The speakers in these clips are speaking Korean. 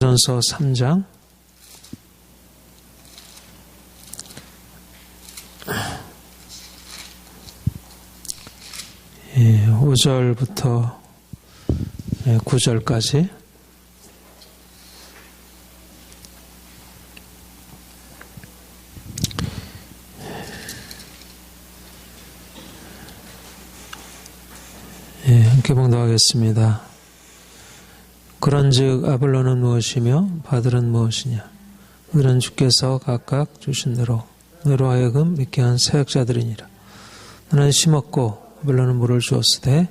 전서 3장 5절부터 9절까지 함께 봉독하겠습니다. 그런즉 아볼로는 무엇이며 바들은 무엇이냐? 그들은 주께서 각각 주신 대로 너로 하여금 믿게 한 사역자들이니라. 너는 심었고 아볼로는 물을 주었으되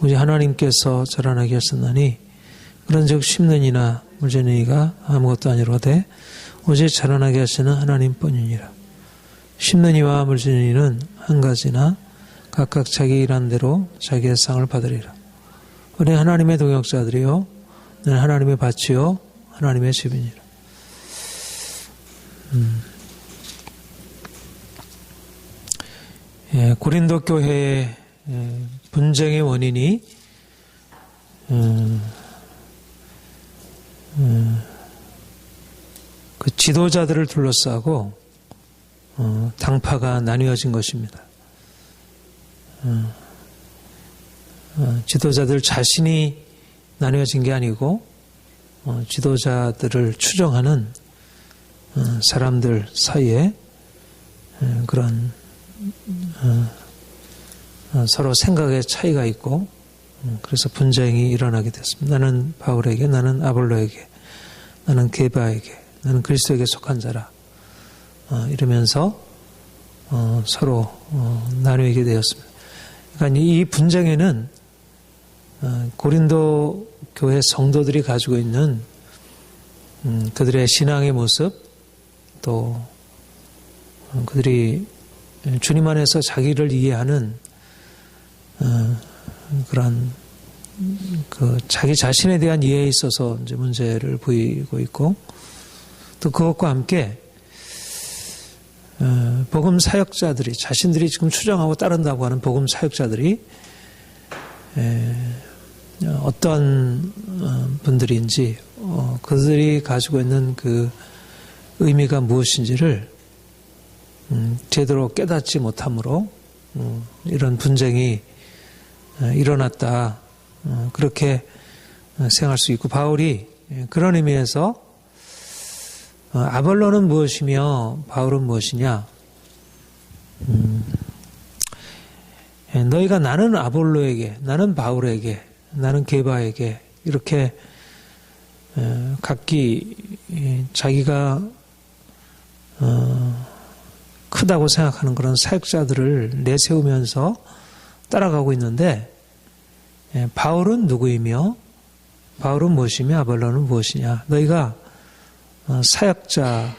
오직 하나님께서 자라나게 하셨나니 그런즉 심는 이나 물 주는 이가 아무것도 아니로되 오직 자라나게 하시는 하나님뿐이니라. 심는 이와 물 주는 이는 한 가지나 각각 자기 일한 대로 자기의 상을 받으리라. 우리 하나님의 동역자들이요 너는 하나님의 밭이요 하나님의 집이니라. 고린도 교회의 분쟁의 원인이 그 지도자들을 둘러싸고 당파가 나뉘어진 것입니다. 지도자들 자신이 나뉘어진 게 아니고 지도자들을 추종하는 사람들 사이에 그런 서로 생각의 차이가 있고 그래서 분쟁이 일어나게 됐습니다. 나는 바울에게, 나는 아볼로에게, 나는 게바에게, 나는 그리스도에게 속한 자라 이러면서 서로 나누게 되었습니다. 그러니까 이 분쟁에는 고린도 교회 성도들이 가지고 있는 그들의 신앙의 모습, 또 그들이 주님 안에서 자기를 이해하는 그런 그 자기 자신에 대한 이해에 있어서 이제 문제를 보이고 있고, 또 그것과 함께 복음 사역자들이 자신들이 지금 추정하고 따른다고 하는 복음 사역자들이 어떤 분들인지 그들이 가지고 있는 그 의미가 무엇인지를 제대로 깨닫지 못함으로 이런 분쟁이 일어났다, 그렇게 생각할 수 있고, 바울이 그런 의미에서 아볼로는 무엇이며 바울은 무엇이냐, 너희가 나는 아볼로에게, 나는 바울에게, 나는 게바에게 이렇게 각기 자기가 크다고 생각하는 그런 사역자들을 내세우면서 따라가고 있는데, 바울은 누구이며 바울은 무엇이며 아볼로는 무엇이냐, 너희가 사역자들이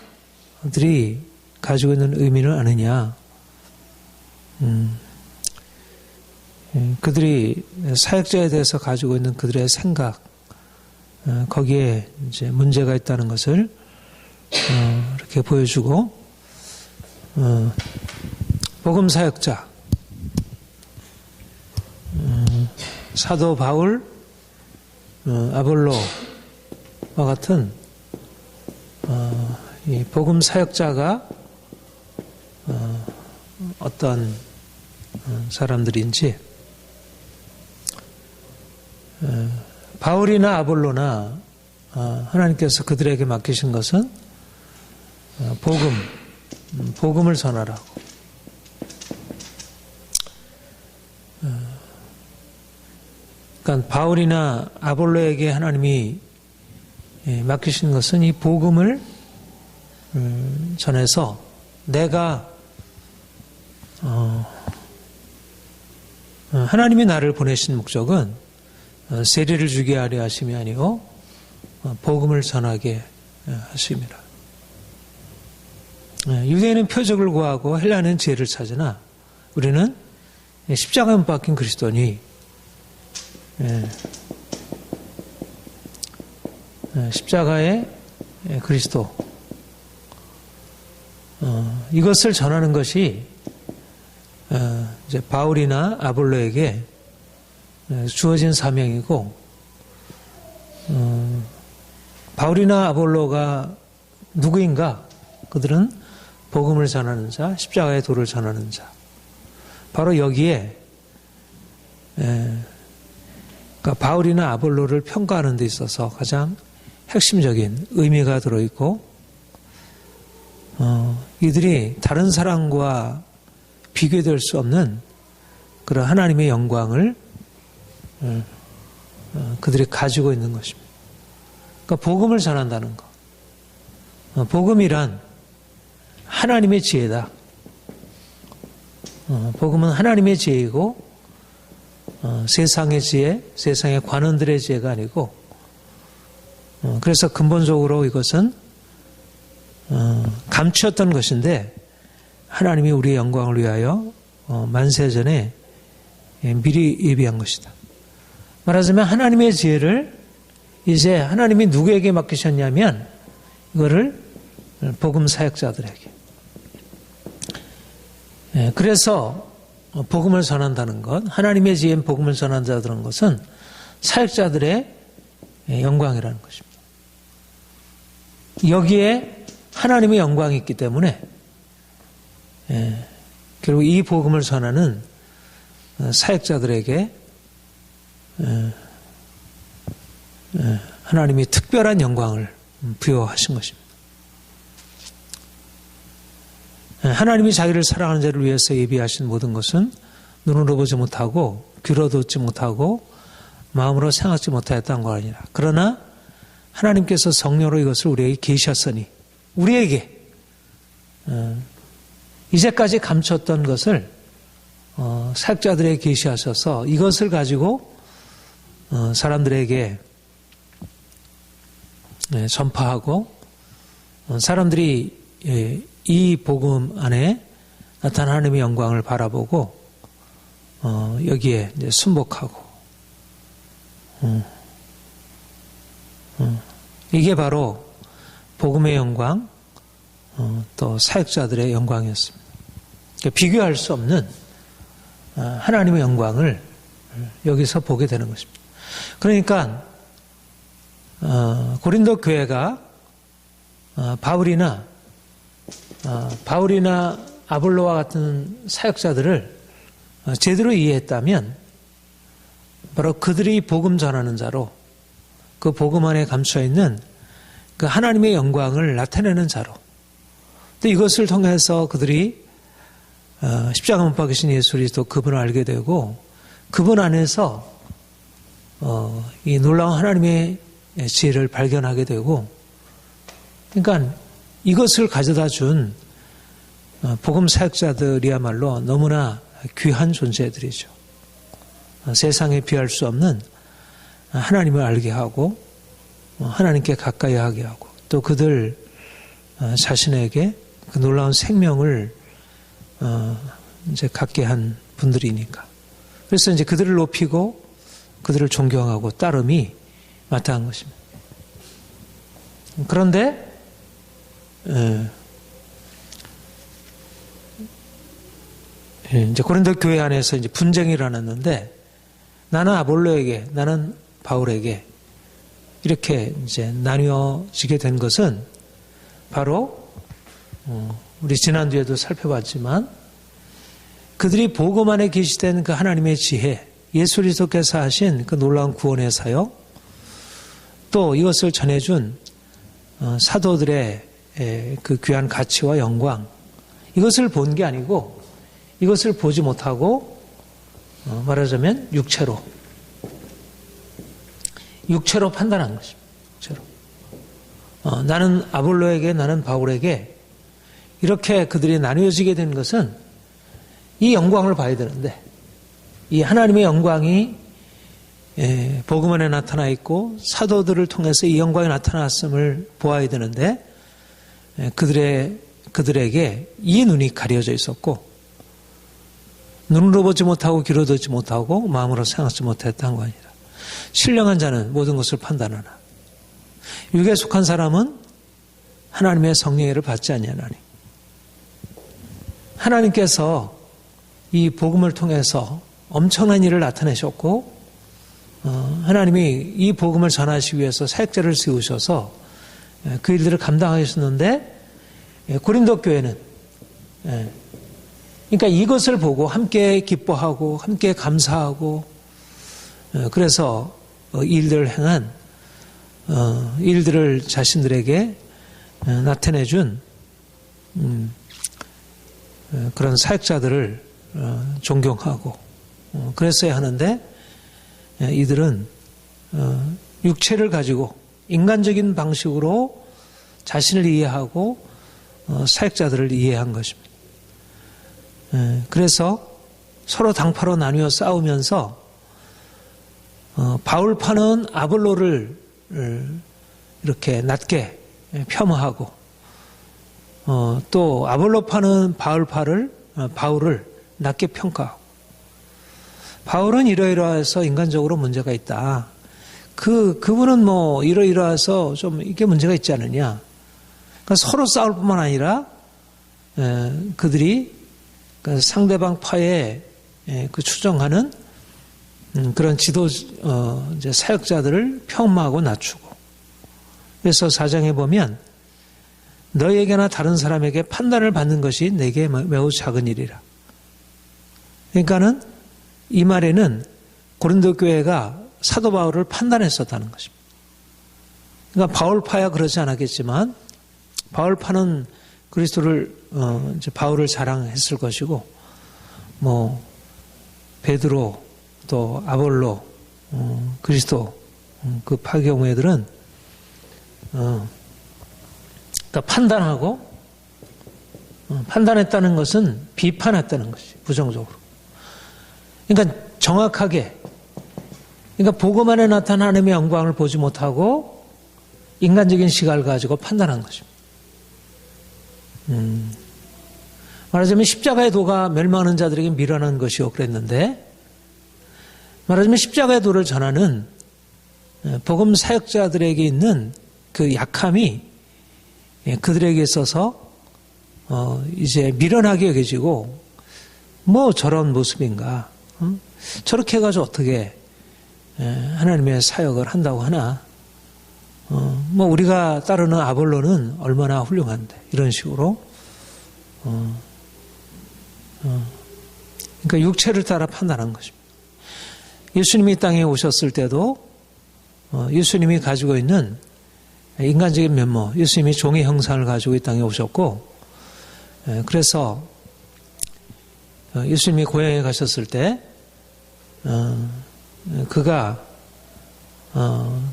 가지고 있는 의미를 아느냐, 그들이 사역자에 대해서 가지고 있는 그들의 생각, 거기에 이제 문제가 있다는 것을 이렇게 보여주고, 복음 사역자, 사도 바울, 아볼로와 같은 이 복음 사역자가 어떤 사람들인지, 바울이나 아볼로나 하나님께서 그들에게 맡기신 것은 복음을 전하라고. 그러니까 바울이나 아볼로에게 하나님이 맡기신 것은 이 복음을 전해서 내가 하나님이 나를 보내신 목적은 세리를 주게 하려 하심이 아니요 복음을 전하게 하심이라. 유대인은 표적을 구하고 헬라는 지혜를 찾으나 우리는 십자가에 못 박힌 그리스도니 십자가의 그리스도, 이것을 전하는 것이 이제 바울이나 아볼로에게 주어진 사명이고, 바울이나 아볼로가 누구인가? 그들은 복음을 전하는 자, 십자가의 도를 전하는 자. 바로 여기에 그러니까 바울이나 아볼로를 평가하는 데 있어서 가장 핵심적인 의미가 들어있고 이들이 다른 사람과 비교될 수 없는 그런 하나님의 영광을 그들이 가지고 있는 것입니다. 그러니까 복음을 전한다는 것. 복음이란 하나님의 지혜다. 복음은 하나님의 지혜이고 세상의 지혜, 세상의 관원들의 지혜가 아니고 그래서 근본적으로 이것은 감추었던 것인데 하나님이 우리의 영광을 위하여 만세전에 미리 예비한 것이다. 말하자면 하나님의 지혜를 이제 하나님이 누구에게 맡기셨냐면 이거를 복음 사역자들에게. 그래서 복음을 전한다는 것, 하나님의 지혜인 복음을 전한 자들은 것은 사역자들의 영광이라는 것입니다. 여기에 하나님의 영광이 있기 때문에 결국 이 복음을 전하는 사역자들에게 하나님이 특별한 영광을 부여하신 것입니다. 하나님이 자기를 사랑하는 자를 위해서 예비하신 모든 것은 눈으로 보지 못하고 귀로 듣지 못하고 마음으로 생각지 못하였다는 거 아니라 그러나 하나님께서 성령으로 이것을 우리에게 계시하시니 우리에게 이제까지 감췄던 것을 사역자들에게 계시하셔서 이것을 가지고 사람들에게 전파하고 사람들이 이 복음 안에 나타난 하나님의 영광을 바라보고 여기에 이제 순복하고 이게 바로 복음의 영광 또 사역자들의 영광이었습니다. 그러니까 비교할 수 없는 하나님의 영광을 여기서 보게 되는 것입니다. 그러니까 고린도 교회가 바울이나 아볼로와 같은 사역자들을 제대로 이해했다면 바로 그들이 복음 전하는 자로 그 복음 안에 감춰 있는 그 하나님의 영광을 나타내는 자로 또 이것을 통해서 그들이 십자가 못 박으신 예수 그리스도 그분을 알게 되고 그분 안에서 이 놀라운 하나님의 지혜를 발견하게 되고 그러니까 이것을 가져다 준 복음 사역자들이야말로 너무나 귀한 존재들이죠. 세상에 비할 수 없는 하나님을 알게 하고 하나님께 가까이 하게 하고 또 그들 자신에게 그 놀라운 생명을 이제 갖게 한 분들이니까. 그래서 이제 그들을 높이고 그들을 존경하고 따름이 마땅한 것입니다. 그런데 이제 고린도 교회 안에서 이제 분쟁이 일어났는데 나는 아볼로에게, 나는 바울에게 이렇게 이제 나뉘어지게 된 것은 바로 우리 지난주에도 살펴봤지만 그들이 복음 안에 계시된 그 하나님의 지혜, 예수 그리스도께서 하신 그 놀라운 구원의 사역, 또 이것을 전해준 사도들의 그 귀한 가치와 영광, 이것을 본 게 아니고 이것을 보지 못하고 말하자면 육체로 판단한 것입니다. 육체로. 나는 아볼로에게, 나는 바울에게 이렇게 그들이 나뉘어지게 된 것은 이 영광을 봐야 되는데 이 하나님의 영광이 복음 안에 나타나 있고 사도들을 통해서 이 영광이 나타났음을 보아야 되는데 그들에게 이 눈이 가려져 있었고 눈으로 보지 못하고 귀로 듣지 못하고 마음으로 생각하지 못했다는 거 아니라 신령한 자는 모든 것을 판단하나 육에 속한 사람은 하나님의 성령을 받지 아니하나니 하나님께서 이 복음을 통해서 엄청난 일을 나타내셨고 하나님이 이 복음을 전하시기 위해서 사역자를 세우셔서 그 일들을 감당하셨는데 고린도 교회는 그러니까 이것을 보고 함께 기뻐하고 함께 감사하고 그래서 일들을 행한 일들을 자신들에게 나타내준 그런 사역자들을 존경하고 그랬어야 하는데 이들은 육체를 가지고 인간적인 방식으로 자신을 이해하고 사역자들을 이해한 것입니다. 그래서 서로 당파로 나뉘어 싸우면서 바울파는 아볼로를 이렇게 낮게 폄하하고 또 아볼로파는 바울을 낮게 평가하고 바울은 이러이러해서 인간적으로 문제가 있다. 그분은 뭐 이러이러해서 좀 이게 문제가 있지 않느냐. 그러니까 서로 싸울 뿐만 아니라 그들이 상대방 파에 그 추정하는 그런 이제 사역자들을 폄하하고 낮추고 그래서 4장에 보면 너에게나 다른 사람에게 판단을 받는 것이 내게 매우 작은 일이라. 그러니까는 이 말에는 고린도 교회가 사도 바울을 판단했었다는 것입니다. 그러니까 바울파야 그러지 않았겠지만 바울파는 그리스도를 이제 바울을 자랑했을 것이고 뭐 베드로 또 아볼로 그리스도 그 파 경우에들은 그러니까 판단했다는 것은 비판했다는 것이 부정적으로. 그러니까 정확하게 그러니까 복음 안에 나타난 하나님의 영광을 보지 못하고 인간적인 시각을 가지고 판단한 것입니다. 말하자면 십자가의 도가 멸망하는 자들에게 미련한 것이요 그랬는데 말하자면 십자가의 도를 전하는 복음 사역자들에게 있는 그 약함이 그들에게 있어서 이제 미련하게 여겨지고 뭐 저런 모습인가 저렇게 해가지고 어떻게 하나님의 사역을 한다고 하나 뭐 우리가 따르는 아볼로는 얼마나 훌륭한데 이런 식으로 그러니까 육체를 따라 판단한 것입니다. 예수님이 이 땅에 오셨을 때도 예수님이 가지고 있는 인간적인 면모, 예수님이 종의 형상을 가지고 이 땅에 오셨고 그래서 예수님이 고향에 가셨을 때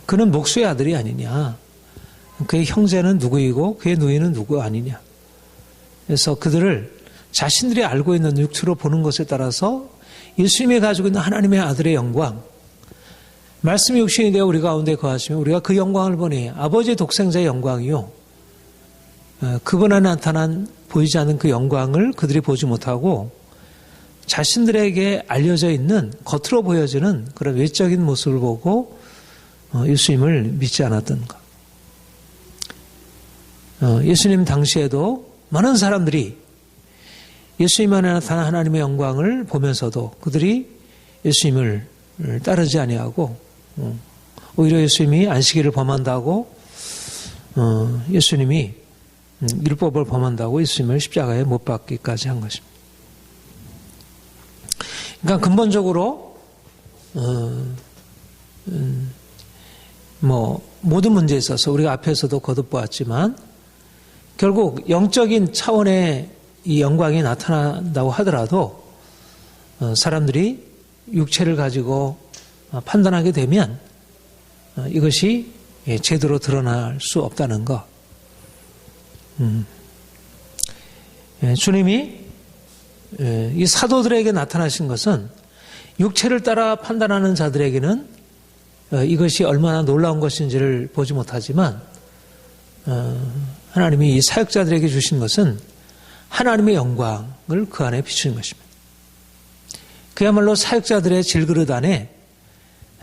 그는 목수의 아들이 아니냐. 그의 형제는 누구이고 그의 누이는 누구 아니냐. 그래서 그들을 자신들이 알고 있는 육체로 보는 것에 따라서 예수님이 가지고 있는 하나님의 아들의 영광, 말씀이 육신이 되어 우리 가운데 거하시면 우리가 그 영광을 보니 아버지 독생자의 영광이요. 그분 안에 나타난 보이지 않는 그 영광을 그들이 보지 못하고 자신들에게 알려져 있는 겉으로 보여지는 그런 외적인 모습을 보고 예수님을 믿지 않았던 것. 예수님 당시에도 많은 사람들이 예수님 안에 나타난 하나님의 영광을 보면서도 그들이 예수님을 따르지 아니하고 오히려 예수님이 안식일을 범한다고 예수님이 율법을 범한다고 예수님을 십자가에 못 박기까지 한 것입니다. 그러니까 근본적으로 뭐 모든 문제에 있어서 우리가 앞에서도 거듭보았지만 결국 영적인 차원의 이 영광이 나타난다고 하더라도 사람들이 육체를 가지고 판단하게 되면 이것이 제대로 드러날 수 없다는 것. 주님이 이 사도들에게 나타나신 것은 육체를 따라 판단하는 자들에게는 이것이 얼마나 놀라운 것인지를 보지 못하지만 하나님이 이 사역자들에게 주신 것은 하나님의 영광을 그 안에 비추는 것입니다. 그야말로 사역자들의 질그릇 안에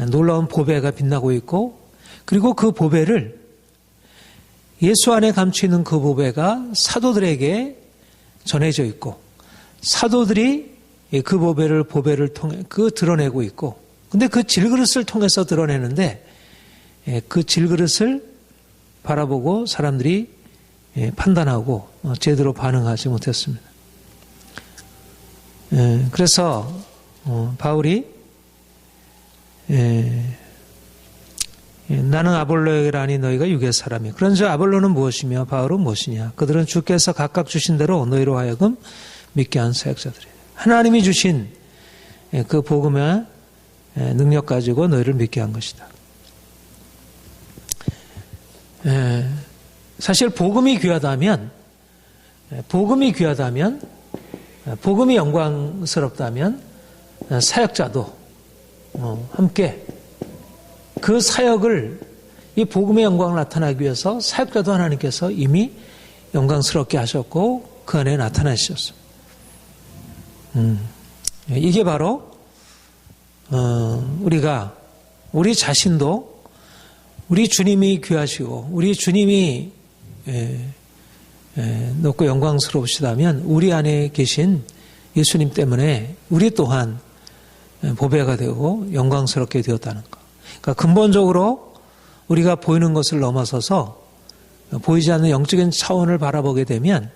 놀라운 보배가 빛나고 있고 그리고 그 보배를 예수 안에 감추어 있는 그 보배가 사도들에게 전해져 있고 사도들이 그 보배를 통해 드러내고 있고 근데 그 질그릇을 통해서 드러내는데 그 질그릇을 바라보고 사람들이 판단하고 제대로 반응하지 못했습니다. 그래서 바울이 나는 아볼로에게라 하니 너희가 육의 사람이야. 그런즉 아볼로는 무엇이며 바울은 무엇이냐. 그들은 주께서 각각 주신 대로 너희로 하여금 믿게 한 사역자들이에요. 하나님이 주신 그 복음의 능력 가지고 너희를 믿게 한 것이다. 사실 복음이 귀하다면, 복음이 영광스럽다면 사역자도 함께 그 사역을, 이 복음의 영광을 나타나기 위해서 사역자도 하나님께서 이미 영광스럽게 하셨고 그 안에 나타나셨습니다. 이게 바로 우리 자신도 우리 주님이 귀하시고 우리 주님이 높고 영광스러우시다면 우리 안에 계신 예수님 때문에 우리 또한 보배가 되고 영광스럽게 되었다는 것. 그러니까 근본적으로 우리가 보이는 것을 넘어서서 보이지 않는 영적인 차원을 바라보게 되면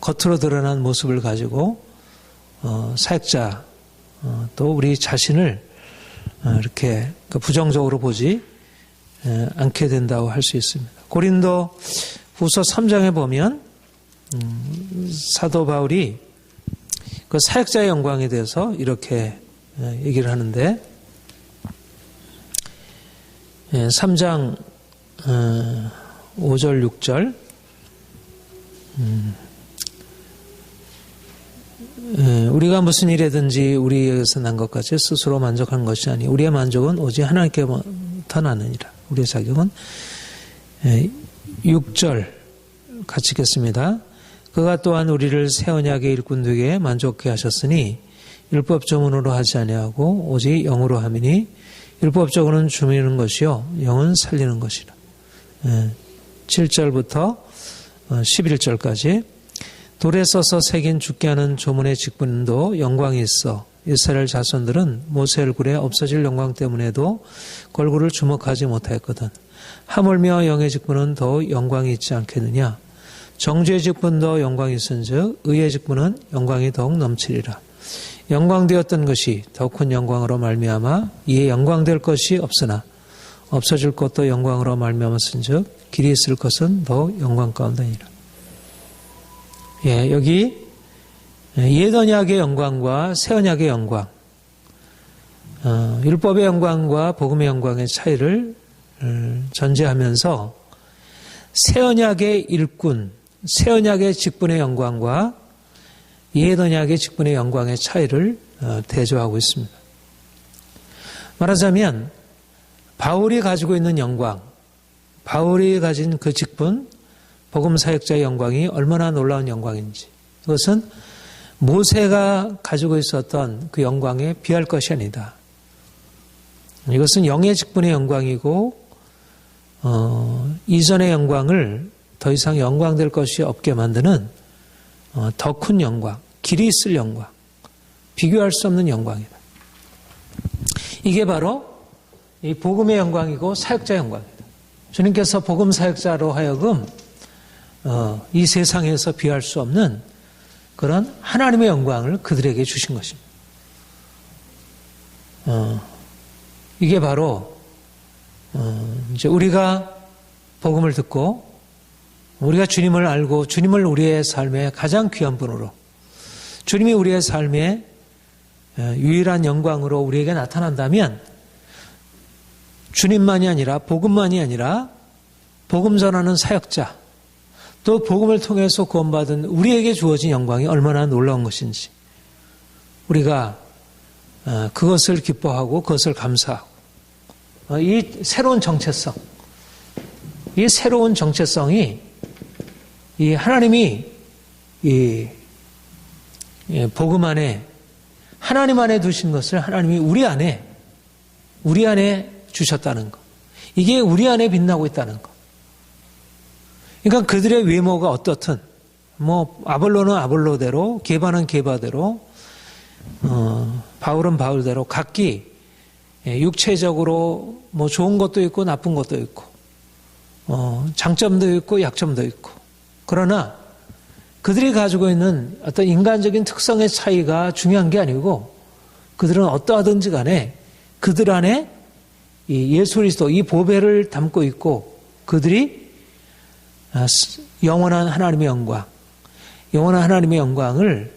겉으로 드러난 모습을 가지고 사역자 또 우리 자신을 이렇게 부정적으로 보지 않게 된다고 할 수 있습니다. 고린도 후서 3장에 보면 사도 바울이 그 사역자의 영광에 대해서 이렇게 얘기를 하는데 3장 5절 6절 우리가 무슨 일이든지 우리에게서 난 것 같이 스스로 만족한 것이 아니 우리의 만족은 오직 하나님께부터 나느니라. 우리의 자격은 6절 같이 읽겠습니다. 그가 또한 우리를 새 언약의 일꾼 되게 만족케 하셨으니 율법조문으로 하지 아니하고 오직 영으로 함이니 율법적으로는 죽이는 것이요 영은 살리는 것이라. 7절부터 11절까지 돌에 써서 새긴 죽게 하는 조문의 직분도 영광이 있어 이스라엘 자손들은 모세 얼굴에 없어질 영광 때문에도 걸굴을 주목하지 못하였거든. 하물며 영의 직분은 더 영광이 있지 않겠느냐. 정죄의 직분도 영광이 있은즉 의의 직분은 영광이 더욱 넘치리라. 영광되었던 것이 더 큰 영광으로 말미암아 이에 영광될 것이 없으나 없어질 것도 영광으로 말미암았은즉 길이 있을 것은 더 영광 가운데니라. 여기 옛 언약의 영광과 새 언약의 영광, 율법의 영광과 복음의 영광의 차이를 전제하면서 새 언약의 일꾼, 새 언약의 직분의 영광과 옛 언약의 직분의 영광의 차이를 대조하고 있습니다. 말하자면 바울이 가지고 있는 영광, 바울이 가진 그 직분, 복음 사역자의 영광이 얼마나 놀라운 영광인지, 이것은 모세가 가지고 있었던 그 영광에 비할 것이 아니다. 이것은 영의 직분의 영광이고 이전의 영광을 더 이상 영광될 것이 없게 만드는 더 큰 영광, 길이 있을 영광, 비교할 수 없는 영광이다. 이게 바로 이 복음의 영광이고 사역자의 영광이다. 주님께서 복음 사역자로 하여금 이 세상에서 비할 수 없는 그런 하나님의 영광을 그들에게 주신 것입니다. 이게 바로 이제 우리가 복음을 듣고 우리가 주님을 알고 주님을 우리의 삶의 가장 귀한 분으로, 주님이 우리의 삶의 유일한 영광으로 우리에게 나타난다면 주님만이 아니라 복음만이 아니라 복음 전하는 사역자, 또 복음을 통해서 구원받은 우리에게 주어진 영광이 얼마나 놀라운 것인지 우리가 그것을 기뻐하고 그것을 감사하고 이 새로운 정체성, 이 새로운 정체성이 이 하나님이 이 복음 안에 하나님 안에 두신 것을 하나님이 우리 안에 주셨다는 것, 이게 우리 안에 빛나고 있다는 것. 그러니까 그들의 외모가 어떻든 아볼로는 아볼로대로, 게바는 게바대로, 바울은 바울대로 각기 육체적으로 좋은 것도 있고 나쁜 것도 있고 장점도 있고 약점도 있고, 그러나 그들이 가지고 있는 어떤 인간적인 특성의 차이가 중요한 게 아니고, 그들은 어떠하든지 간에 그들 안에 이 예수 그리스도, 이 보배를 담고 있고, 그들이 영원한 하나님의 영광, 영원한 하나님의 영광을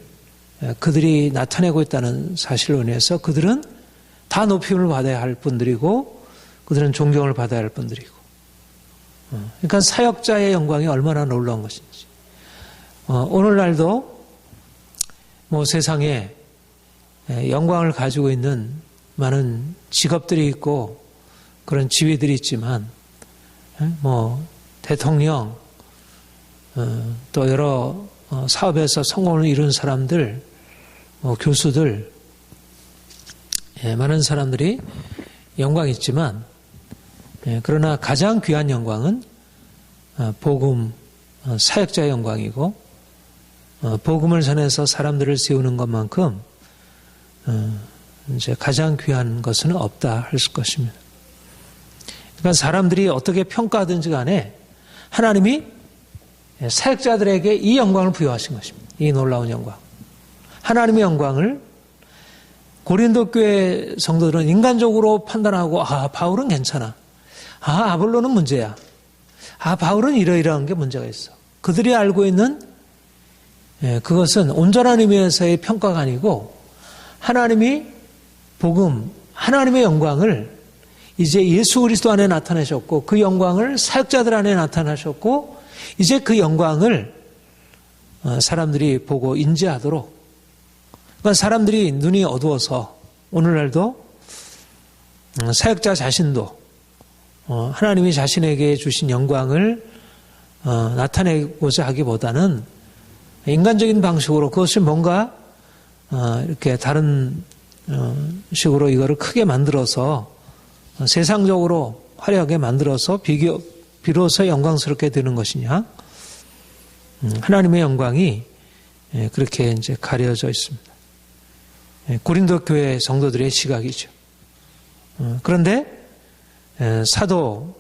그들이 나타내고 있다는 사실로 인해서 그들은 다 높임을 받아야 할 분들이고, 그들은 존경을 받아야 할 분들이고, 그러니까 사역자의 영광이 얼마나 놀라운 것인지. 오늘날도 뭐 세상에 영광을 가지고 있는 많은 직업들이 있고 그런 지위들이 있지만, 뭐 대통령, 또 여러 사업에서 성공을 이룬 사람들, 교수들, 많은 사람들이 영광이 있지만, 그러나 가장 귀한 영광은 복음, 사역자의 영광이고, 복음을 전해서 사람들을 세우는 것만큼 이제 가장 귀한 것은 없다 할 것입니다. 그러니까 사람들이 어떻게 평가하든지 간에 하나님이 사역자들에게 이 영광을 부여하신 것입니다. 이 놀라운 영광. 하나님의 영광을 고린도 교회 성도들은 인간적으로 판단하고, 바울은 괜찮아. 아볼로는 문제야. 바울은 이러이러한 게 문제가 있어. 그들이 알고 있는 그것은 온전한 의미에서의 평가가 아니고, 하나님이 복음, 하나님의 영광을 이제 예수 그리스도 안에 나타내셨고, 그 영광을 사역자들 안에 나타나셨고, 이제 그 영광을 사람들이 보고 인지하도록, 그러니까 사람들이 눈이 어두워서 오늘날도 사역자 자신도 하나님이 자신에게 주신 영광을 나타내고자 하기보다는 인간적인 방식으로 그것을 뭔가 이렇게 다른 식으로 이거를 크게 만들어서 세상적으로 화려하게 만들어서 비로소 영광스럽게 되는 것이냐? 하나님의 영광이 그렇게 이제 가려져 있습니다. 고린도 교회 성도들의 시각이죠. 그런데 사도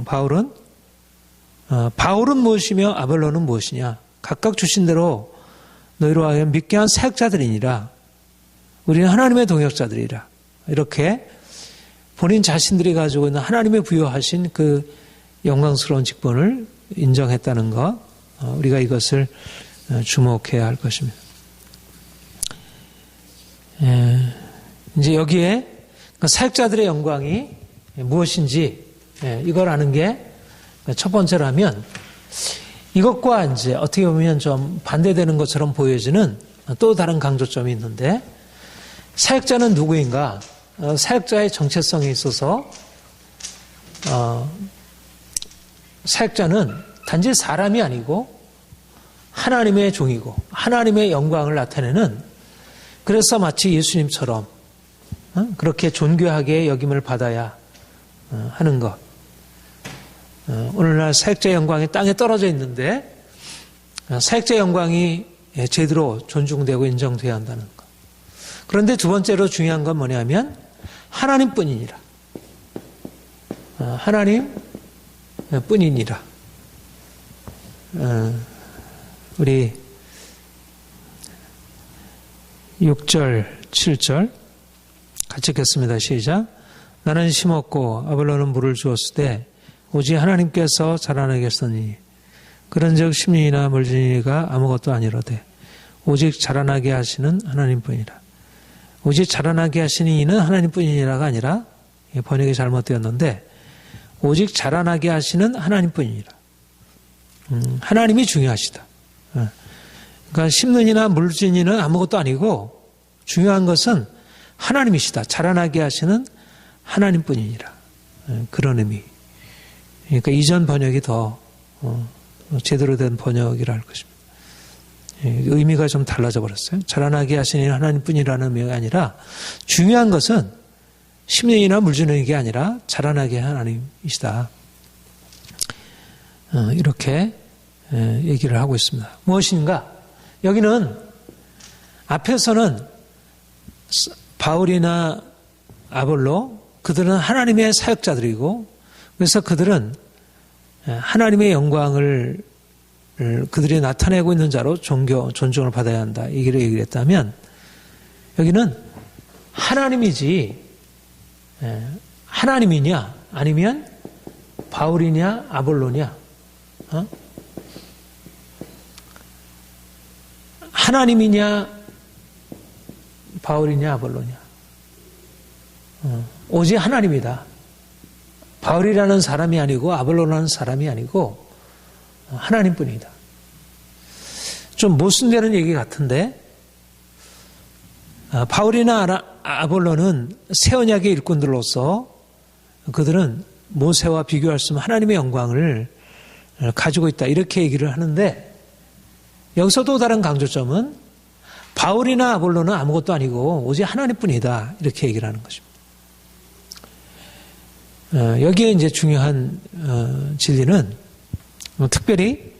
바울은 무엇이며 아볼로는 무엇이냐? 각각 주신 대로 너희로 하여금 믿게 한 사역자들이니라. 우리는 하나님의 동역자들이라. 이렇게 본인 자신들이 가지고 있는 하나님의 부여하신 그 영광스러운 직분을 인정했다는 것, 우리가 이것을 주목해야 할 것입니다. 이제 여기에 사역자들의 영광이 무엇인지 이걸 아는 게 첫 번째라면, 이것과 이제 어떻게 보면 좀 반대되는 것처럼 보여지는 또 다른 강조점이 있는데, 사역자는 누구인가? 사역자의 정체성에 있어서 사역자는 단지 사람이 아니고 하나님의 종이고 하나님의 영광을 나타내는, 그래서 마치 예수님처럼 그렇게 존귀하게 여김을 받아야 하는 것. 오늘날 사역자의 영광이 땅에 떨어져 있는데 사역자의 영광이 제대로 존중되고 인정돼야 한다는 것. 그런데 두 번째로 중요한 건 뭐냐면 하나님뿐이니라. 하나님뿐이니라. 우리 6절, 7절 같이 읽겠습니다. 시작. 나는 심었고 아볼로는 물을 주었을 때 오직 하나님께서 자라나게 했으니 그런즉 심리나 물지니가 아무것도 아니로되 오직 자라나게 하시는 하나님뿐이라. 오직 자라나게 하시는 이는 하나님뿐이니라가 아니라, 번역이 잘못되었는데 오직 자라나게 하시는 하나님뿐이니라. 하나님이 중요하시다. 그러니까 심는 이나 물진 이는 아무것도 아니고 중요한 것은 하나님이시다. 자라나게 하시는 하나님뿐이니라. 그런 의미. 그러니까 이전 번역이 더 제대로 된 번역이라 할 것입니다. 의미가 좀 달라져 버렸어요. 자라나게 하시는 하나님뿐이라는 의미가 아니라, 중요한 것은 심령이나 물주는 게 아니라 자라나게 하나님이시다. 이렇게 얘기를 하고 있습니다. 무엇인가? 여기는 앞에서는 바울이나 아볼로, 그들은 하나님의 사역자들이고, 그래서 그들은 하나님의 영광을 그들이 나타내고 있는 자로 존중을 받아야 한다. 얘기를 했다면 여기는 하나님이지 하나님이냐 아니면 바울이냐 아볼로냐 하나님이냐 바울이냐 아볼로냐 오직 하나님이다. 바울이라는 사람이 아니고 아볼로라는 사람이 아니고 하나님뿐이다. 좀 모순되는 얘기 같은데 바울이나 아볼로는 새 언약의 일꾼들로서 그들은 모세와 비교할 수 없는 하나님의 영광을 가지고 있다. 이렇게 얘기를 하는데 여기서 또 다른 강조점은 바울이나 아볼로는 아무것도 아니고 오직 하나님뿐이다. 이렇게 얘기를 하는 것입니다. 여기에 이제 중요한 진리는 특별히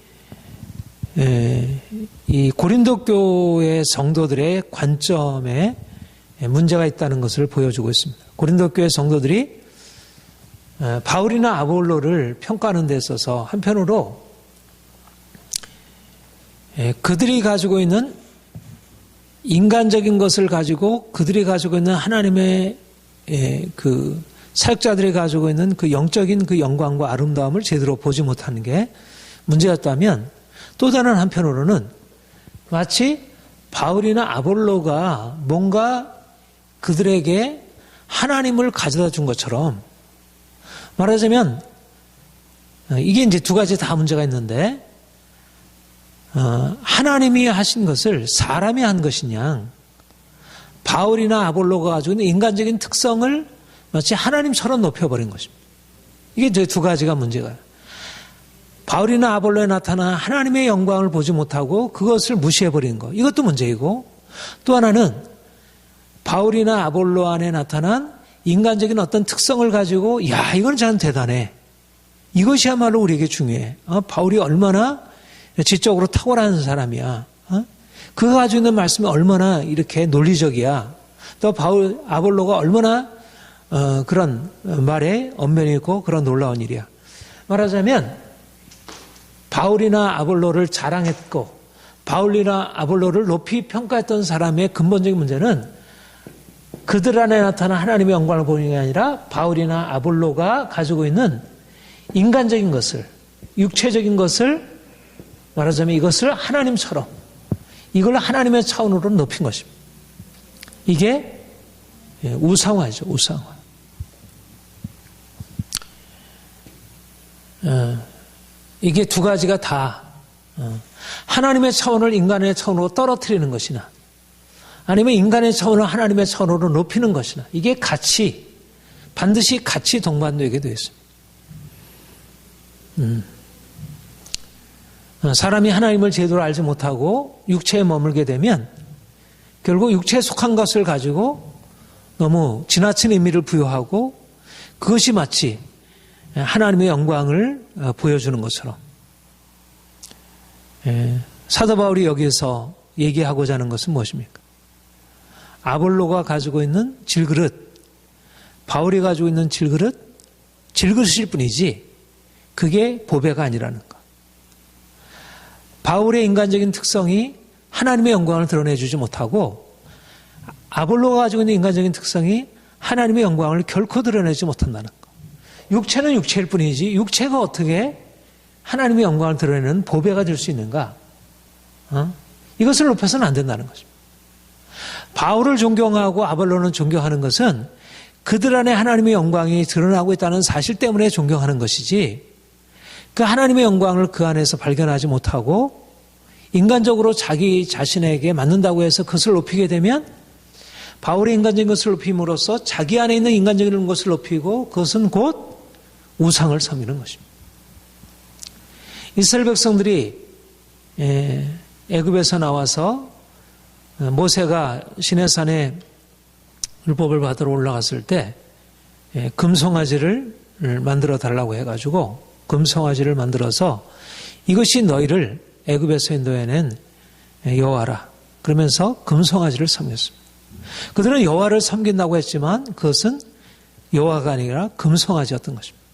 이 고린도 교회 성도들의 관점에 문제가 있다는 것을 보여주고 있습니다. 고린도 교회 성도들이 바울이나 아볼로를 평가하는 데 있어서 한편으로 그들이 가지고 있는 인간적인 것을 가지고 그들이 가지고 있는 하나님의 그 사역자들이 가지고 있는 그 영적인 그 영광과 아름다움을 제대로 보지 못하는 게 문제였다면 또 다른 한편으로는 마치 바울이나 아볼로가 뭔가 그들에게 하나님을 가져다 준 것처럼 말하자면 이게 이제 두 가지 다 문제가 있는데 하나님이 하신 것을 사람이 한 것이냐 바울이나 아볼로가 가지고 있는 인간적인 특성을 마치 하나님처럼 높여버린 것입니다. 이게 이제 두 가지가 문제가요. 바울이나 아볼로에 나타난 하나님의 영광을 보지 못하고 그것을 무시해버리는 것. 이것도 문제이고 또 하나는 바울이나 아볼로 안에 나타난 인간적인 어떤 특성을 가지고 야 이건 참 대단해. 이것이야말로 우리에게 중요해. 바울이 얼마나 지적으로 탁월한 사람이야. 그가 가지고 있는 말씀이 얼마나 이렇게 논리적이야. 또 아볼로가 얼마나 그런 말에 언면이 있고 그런 놀라운 일이야. 말하자면 바울이나 아볼로를 자랑했고 바울이나 아볼로를 높이 평가했던 사람의 근본적인 문제는 그들 안에 나타난 하나님의 영광을 보는 게 아니라 바울이나 아볼로가 가지고 있는 인간적인 것을 육체적인 것을 말하자면 이것을 하나님처럼 이걸 하나님의 차원으로 높인 것입니다. 이게 우상화죠. 우상화. 이게 두 가지가 다 하나님의 차원을 인간의 차원으로 떨어뜨리는 것이나 아니면 인간의 차원을 하나님의 차원으로 높이는 것이나 이게 반드시 같이 동반되게 되어 있습니다. 사람이 하나님을 제대로 알지 못하고 육체에 머물게 되면 결국 육체에 속한 것을 가지고 너무 지나친 의미를 부여하고 그것이 마치 하나님의 영광을 보여주는 것처럼 사도 바울이 여기에서 얘기하고자 하는 것은 무엇입니까? 아볼로가 가지고 있는 질그릇, 바울이 가지고 있는 질그릇일 뿐이지 그게 보배가 아니라는 것. 바울의 인간적인 특성이 하나님의 영광을 드러내주지 못하고 아볼로가 가지고 있는 인간적인 특성이 하나님의 영광을 결코 드러내지 못한다는 것. 육체는 육체일 뿐이지 육체가 어떻게 하나님의 영광을 드러내는 보배가 될 수 있는가? 이것을 높여서는 안 된다는 것입니다. 바울을 존경하고 아볼로는 존경하는 것은 그들 안에 하나님의 영광이 드러나고 있다는 사실 때문에 존경하는 것이지 그 하나님의 영광을 그 안에서 발견하지 못하고 인간적으로 자기 자신에게 맞는다고 해서 그것을 높이게 되면 바울의 인간적인 것을 높임으로써 자기 안에 있는 인간적인 것을 높이고 그것은 곧 우상을 섬기는 것입니다. 이스라엘 백성들이 애굽에서 나와서 모세가 시내산에 율법을 받으러 올라갔을 때 금송아지를 만들어 달라고 해가지고 금송아지를 만들어서 이것이 너희를 애굽에서 인도해낸 여호와라 그러면서 금송아지를 섬겼습니다. 그들은 여호와를 섬긴다고 했지만 그것은 여호와가 아니라 금송아지였던 것입니다.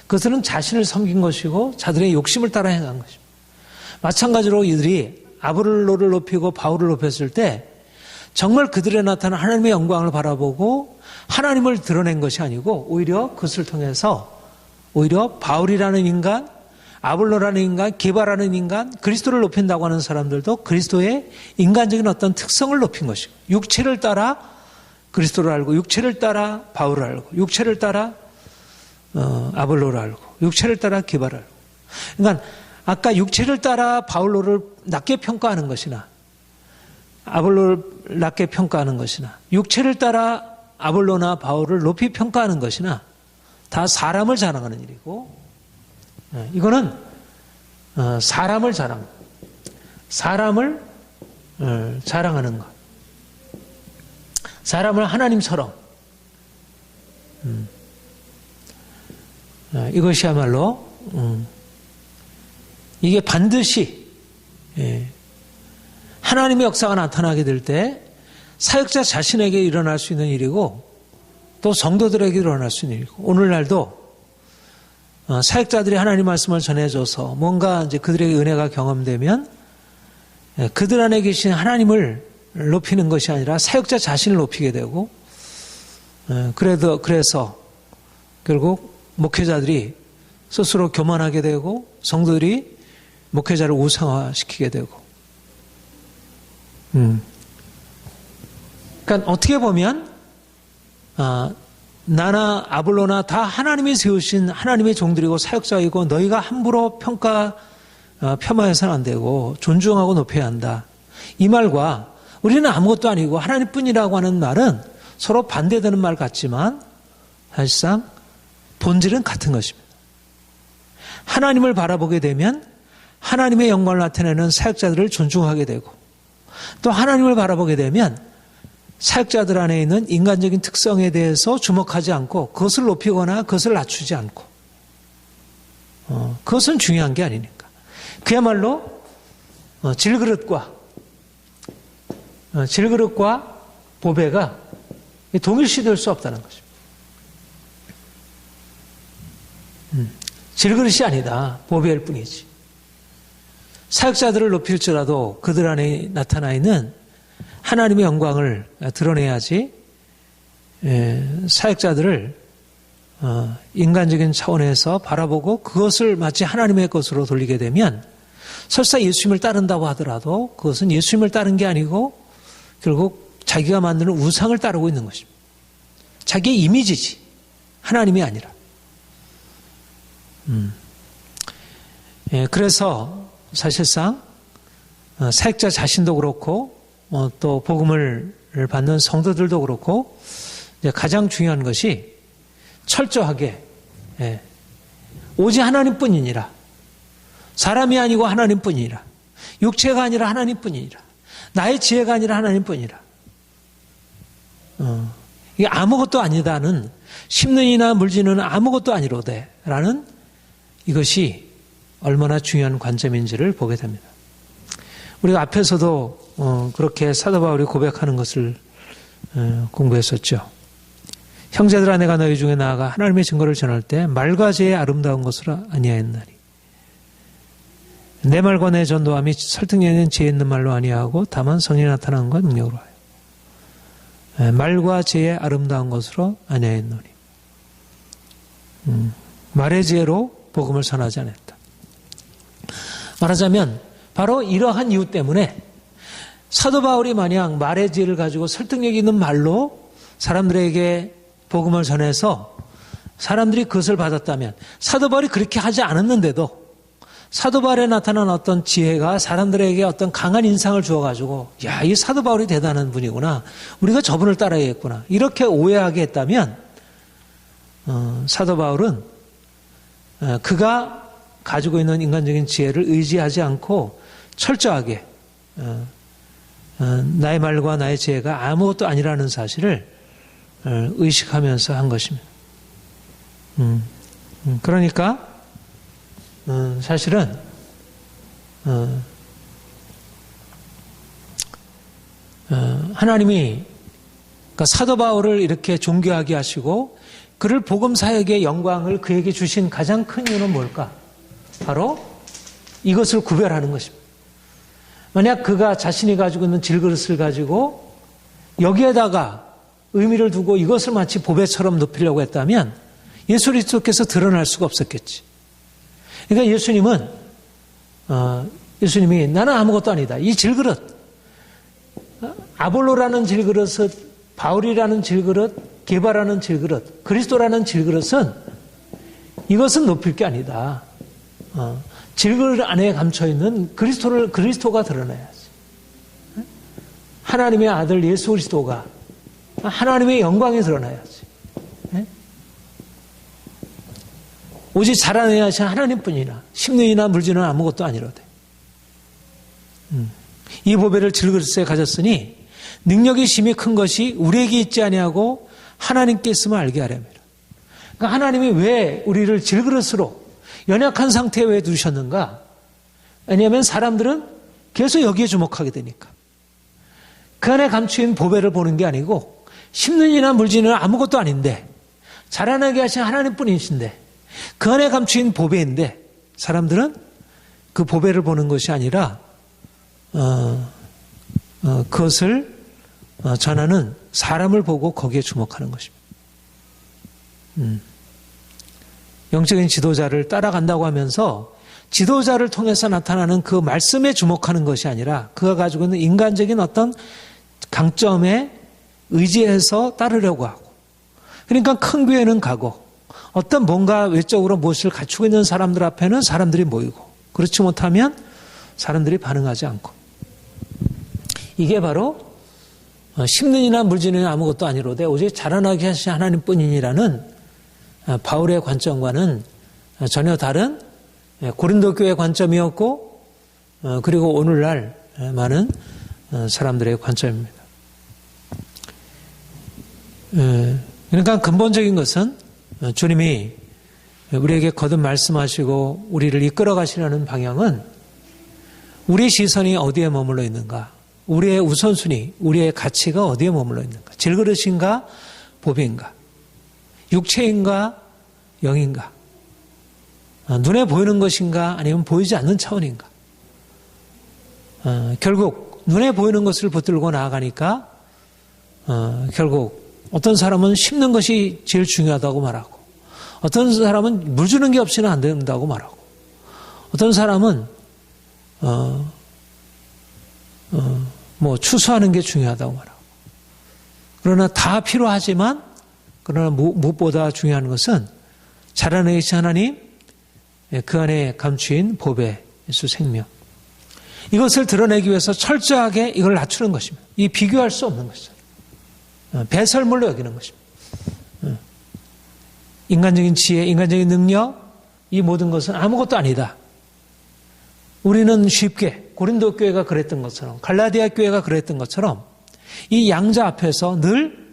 그것은 자신을 섬긴 것이고 자들의 욕심을 따라 행한 것입니다. 마찬가지로 이들이 아볼로를 높이고 바울을 높였을 때 정말 그들에 나타난 하나님의 영광을 바라보고 하나님을 드러낸 것이 아니고 오히려 그것을 통해서 오히려 바울이라는 인간, 아볼로라는 인간, 게바라는 인간, 그리스도를 높인다고 하는 사람들도 그리스도의 인간적인 어떤 특성을 높인 것이고 육체를 따라 그리스도를 알고 육체를 따라 바울을 알고 육체를 따라 아볼로를 알고 육체를 따라 게바를 알고 그러니까 아까 육체를 따라 바울로를 낮게 평가하는 것이나 아볼로를 낮게 평가하는 것이나 육체를 따라 아볼로나 바울을 높이 평가하는 것이나 다 사람을 자랑하는 일이고 이거는 사람을 자랑하는 것. 사람을 하나님처럼 이것이야말로 이게 반드시 하나님의 역사가 나타나게 될 때 사역자 자신에게 일어날 수 있는 일이고 또 성도들에게 일어날 수 있는 일이고 오늘날도 사역자들이 하나님 말씀을 전해줘서 뭔가 이제 그들에게 은혜가 경험되면 그들 안에 계신 하나님을 높이는 것이 아니라 사역자 자신을 높이게 되고 그래서 결국 목회자들이 스스로 교만하게 되고 성도들이 목회자를 우상화시키게 되고 그러니까 어떻게 보면 나나 아볼로나 다 하나님이 세우신 하나님의 종들이고 사역자이고 너희가 함부로 폄하해서는 안 되고 존중하고 높여야 한다. 이 말과 우리는 아무것도 아니고 하나님뿐이라고 하는 말은 서로 반대되는 말 같지만 사실상 본질은 같은 것입니다. 하나님을 바라보게 되면 하나님의 영광을 나타내는 사역자들을 존중하게 되고 또 하나님을 바라보게 되면 사역자들 안에 있는 인간적인 특성에 대해서 주목하지 않고 그것을 높이거나 그것을 낮추지 않고 그것은 중요한 게 아니니까. 그야말로 질그릇과 보배가 동일시될 수 없다는 것입니다. 질그릇이 아니다. 보배일 뿐이지. 사역자들을 높일지라도 그들 안에 나타나 있는 하나님의 영광을 드러내야지 사역자들을 인간적인 차원에서 바라보고 그것을 마치 하나님의 것으로 돌리게 되면 설사 예수님을 따른다고 하더라도 그것은 예수님을 따른 게 아니고 결국 자기가 만드는 우상을 따르고 있는 것입니다. 자기의 이미지지 하나님이 아니라. 그래서 사실상 사역자 자신도 그렇고 또 복음을 받는 성도들도 그렇고 가장 중요한 것이 철저하게 오직 하나님뿐이니라. 사람이 아니고 하나님뿐이니라. 육체가 아니라 하나님뿐이니라. 나의 지혜가 아니라 하나님뿐이니라. 이게 아무것도 아니다는 심는 이나 물지는 아무것도 아니로되 라는 이것이 얼마나 중요한 관점인지를 보게 됩니다. 우리가 앞에서도 그렇게 사도 바울이 고백하는 것을 공부했었죠. 형제들아 내가 너희 중에 나아가 하나님의 증거를 전할 때 말과 제의 아름다운 것으로 아니하였나니 내 말과 내 전도함이 설득력 있는 지혜 있는 말로 아니하고 다만 성령이 나타나는 것 능력으로 하여 말과 제의 아름다운 것으로 아니하였노니 말의 지혜로 복음을 전하지 않았다. 말하자면 바로 이러한 이유 때문에 사도 바울이 마냥 말의 지혜를 가지고 설득력 있는 말로 사람들에게 복음을 전해서 사람들이 그것을 받았다면 사도 바울이 그렇게 하지 않았는데도 사도 바울에 나타난 어떤 지혜가 사람들에게 어떤 강한 인상을 주어가지고 야, 이 사도 바울이 대단한 분이구나. 우리가 저분을 따라야겠구나. 이렇게 오해하게 했다면 사도 바울은 그가 가지고 있는 인간적인 지혜를 의지하지 않고 철저하게 나의 말과 나의 지혜가 아무것도 아니라는 사실을 의식하면서 한 것입니다. 그러니까 사실은 하나님이 그러니까 사도 바울을 이렇게 존귀하게 하시고 그를 복음 사역의 영광을 그에게 주신 가장 큰 이유는 뭘까? 바로 이것을 구별하는 것입니다. 만약 그가 자신이 가지고 있는 질그릇을 가지고 여기에다가 의미를 두고 이것을 마치 보배처럼 높이려고 했다면 예수 그리스도께서 드러날 수가 없었겠지. 그러니까 예수님이 나는 아무것도 아니다. 이 질그릇, 아볼로라는 질그릇은, 바울이라는 질그릇, 게바라는 질그릇, 그리스도라는 질그릇은 이것은 높일 게 아니다. 질그릇 안에 감춰있는 그리스도가 드러나야지. 하나님의 아들 예수 그리스도가 하나님의 영광이 드러나야지. 오직 자라내야 하신 하나님뿐이나 심는이나 물지는 아무것도 아니로되. 이 보배를 질그릇에 가졌으니 능력이 심히 큰 것이 우리에게 있지 아니하고 하나님께 있음을 알게 하렵니다. 그러니까 하나님이 왜 우리를 질그릇으로 연약한 상태에 왜 두셨는가? 왜냐하면 사람들은 계속 여기에 주목하게 되니까. 그 안에 감추인 보배를 보는 게 아니고 심는이나 물지는 아무것도 아닌데 자라나게 하신 하나님뿐이신데 그 안에 감추인 보배인데 사람들은 그 보배를 보는 것이 아니라 그것을 전하는 사람을 보고 거기에 주목하는 것입니다. 영적인 지도자를 따라간다고 하면서 지도자를 통해서 나타나는 그 말씀에 주목하는 것이 아니라 그가 가지고 있는 인간적인 어떤 강점에 의지해서 따르려고 하고, 그러니까 큰 교회는 가고 어떤 뭔가 외적으로 무엇을 갖추고 있는 사람들 앞에는 사람들이 모이고, 그렇지 못하면 사람들이 반응하지 않고, 이게 바로 심는이나 물지는 아무것도 아니로되 오직 자라나게 하신 하나님뿐이니라는 바울의 관점과는 전혀 다른 고린도 교회의 관점이었고, 그리고 오늘날 많은 사람들의 관점입니다. 그러니까 근본적인 것은 주님이 우리에게 거듭 말씀하시고 우리를 이끌어 가시려는 방향은 우리의 시선이 어디에 머물러 있는가, 우리의 우선순위, 우리의 가치가 어디에 머물러 있는가, 질그릇인가 보배인가, 육체인가 영인가, 눈에 보이는 것인가 아니면 보이지 않는 차원인가. 결국 눈에 보이는 것을 붙들고 나아가니까 결국 어떤 사람은 심는 것이 제일 중요하다고 말하고, 어떤 사람은 물 주는 게 없이는 안 된다고 말하고, 어떤 사람은 추수하는 게 중요하다고 말하고. 그러나 다 필요하지만 그러나 무엇보다 중요한 것은 자라나게 하신 하나님, 그 안에 감추인 보배, 예수 생명. 이것을 드러내기 위해서 철저하게 이걸 낮추는 것입니다. 이 비교할 수 없는 것이죠. 배설물로 여기는 것입니다. 인간적인 지혜, 인간적인 능력, 이 모든 것은 아무것도 아니다. 우리는 쉽게 고린도 교회가 그랬던 것처럼, 갈라디아 교회가 그랬던 것처럼 이 양자 앞에서 늘